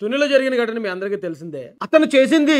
తునిలో జరిగిన ఘటన మీ అందరికీ తెలిసిందే. అతను చేసింది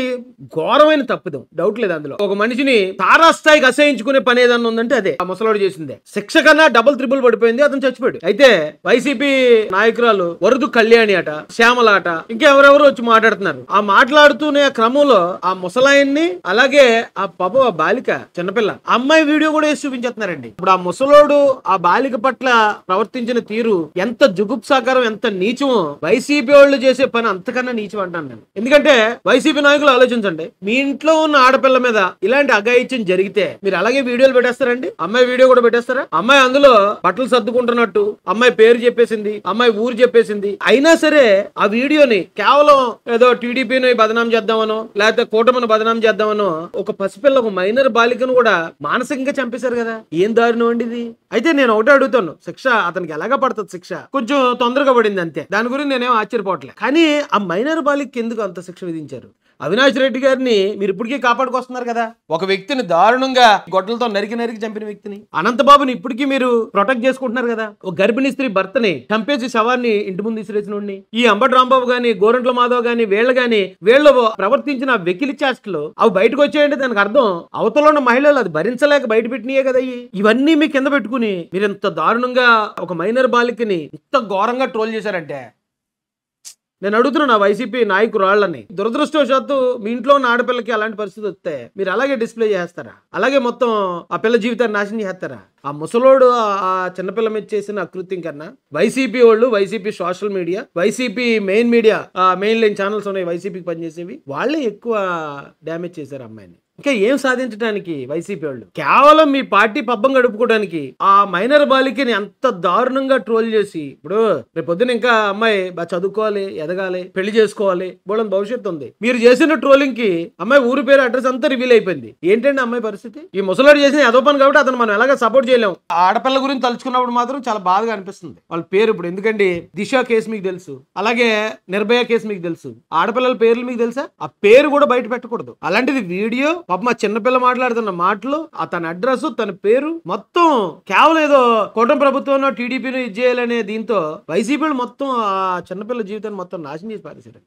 ఘోరమైన తప్పిదం, డౌట్ లేదు అందులో. ఒక మనిషిని తారాస్థాయికి అసహించుకునే పని ఏదన్నా ఉందంటే అదే ఆ ముసలోడు చేసిందే. శిక్ష కన్నా డబుల్ త్రిబుల్ పడిపోయింది, అతను చచ్చిపోయాడు. అయితే వైసీపీ నాయకురాలు వరదు కళ్యాణి అట, శ్యామల అట, ఇంకెవరెవరు వచ్చి మాట్లాడుతున్నారు. ఆ మాట్లాడుతూనే క్రమంలో ఆ ముసలాయన్ని అలాగే ఆ పాప బాలిక చిన్నపిల్ల అమ్మాయి వీడియో కూడా వేసి చూపించేస్తున్నారండి. ఇప్పుడు ఆ ముసలోడు ఆ బాలిక పట్ల ప్రవర్తించిన తీరు ఎంత జుగుప్సాకరం, ఎంత నీచమో వైసీపీ వాళ్ళు చేసే పని అంతకన్నా నీచం అంటాను నేను. ఎందుకంటే వైసీపీ నాయకులు ఆలోచించండి, మీ ఇంట్లో ఉన్న ఆడపిల్ల మీద ఇలాంటి అఘాయిత్యం జరిగితే మీరు అలాగే వీడియోలు పెట్టేస్తారండి? అమ్మాయి వీడియో కూడా పెట్టేస్తారా? అమ్మాయి అందులో బట్టలు సర్దుకుంటున్నట్టు అమ్మాయి పేరు చెప్పేసింది, అమ్మాయి ఊరు చెప్పేసింది. అయినా సరే ఆ వీడియోని కేవలం ఏదో టీడీపీని బదనాం చేద్దామనో లేకపోతే కూటమిని బదనాం చేద్దామనో ఒక పసిపిల్ల, ఒక మైనర్ బాలికను కూడా మానసికంగా చంపేశారు కదా. ఏం దారుణం అండి ఇది. అయితే నేను ఒకటే అడుగుతాను, శిక్ష అతనికి ఎలాగా పడుతుంది? శిక్ష కొంచెం తొందరగా పడింది అంతే, దాని గురించి నేనేం ఆశ్చర్యపోవట్లేదు. కానీ ఆ మైనర్ బాలికకి ఎందుకు అంత శిక్ష విధించారు? అవినాష్ రెడ్డి గారిని మీరు ఇప్పటికీ కాపాడుకొస్తున్నారు కదా. ఒక వ్యక్తిని దారుణంగా గొడ్డలతో నరికి చంపిన వ్యక్తిని, అనంతబాబుని ఇప్పటికీ మీరు ప్రొటెక్ట్ చేసుకుంటున్నారు కదా. ఒక గర్భిణీ స్త్రీ భర్తని చంపేసి శవాన్ని ఇంటి ముందు విసిరేసినోడిని, ఈ అంబటి రాంబాబు గాని, గోరంట్ల మాధవ్ గాని, వీళ్ళు ప్రవర్తించిన వెకిలి చేష్టలు అవి బయటకు వచ్చాయంటే దానికి అర్థం అవతల ఉన్న మహిళలు అది భరించలేక బయట పెట్టినయే కదా. ఇవన్నీ మీ కింద పెట్టుకుని మీరు ఎంత దారుణంగా ఒక మైనర్ బాలికని ఇంత ఘోరంగా ట్రోల్ చేశారంటే నేను అడుగుతున్నా నా వైసీపీ నాయకురాళ్ళని, దురదృష్టవశాత్తు మీ ఇంట్లో ఉన్న ఆడపిల్లకి అలాంటి పరిస్థితి వస్తే మీరు అలాగే డిస్ప్లే చేస్తారా? అలాగే మొత్తం ఆ పిల్ల జీవితాన్ని నాశనం చేస్తారా? ఆ ముసలోడు ఆ చిన్నపిల్ల మీద చేసిన అకృత్యం కన్నా వైసీపీ వాళ్ళు, YCP social media, YCP main media, main line channels ఉన్నాయి వైసీపీకి పనిచేసేవి, వాళ్ళే ఎక్కువ డ్యామేజ్ చేశారు అమ్మాయిని. ఇంకా ఏం సాధించడానికి వైసీపీ వాళ్ళు? కేవలం మీ పార్టీ పబ్బం గడుపుకోవడానికి ఆ మైనర్ బాలికని అంత దారుణంగా ట్రోల్ చేసి, ఇప్పుడు రేపు పొద్దున ఇంకా అమ్మాయి బాగా చదువుకోవాలి, ఎదగాలి, పెళ్లి చేసుకోవాలి, బోళం భవిష్యత్తు ఉంది. మీరు చేసిన ట్రోలింగ్ కి అమ్మాయి ఊరి పేరు, అడ్రస్ అంతా రివీల్ అయిపోయింది. ఏంటండి అమ్మాయి పరిస్థితి? ఈ ముసలాడు చేసిన ఏదో పని కాబట్టి అతను మనం ఎలాగ సపోర్ట్ చేయలేము. ఆడపిల్ల గురించి తలుచుకున్నప్పుడు మాత్రం చాలా బాధగా అనిపిస్తుంది వాళ్ళ పేరు. ఇప్పుడు ఎందుకండి దిశ కేసు మీకు తెలుసు, అలాగే నిర్భయ కేసు మీకు తెలుసు, ఆడపిల్లల పేర్లు మీకు తెలుసా? ఆ పేరు కూడా బయట పెట్టకూడదు. అలాంటిది వీడియో పాప మా చిన్నపిల్ల మాట్లాడుతున్న మాటలు, తన అడ్రస్, తన పేరు మొత్తం కేవలం ఏదో కూటమి ప్రభుత్వంలో టీడీపీని ఇది చేయాలనే దీంతో వైసీపీ మొత్తం ఆ చిన్నపిల్ల జీవితాన్ని మొత్తం నాశనం చేసి పారేశారు.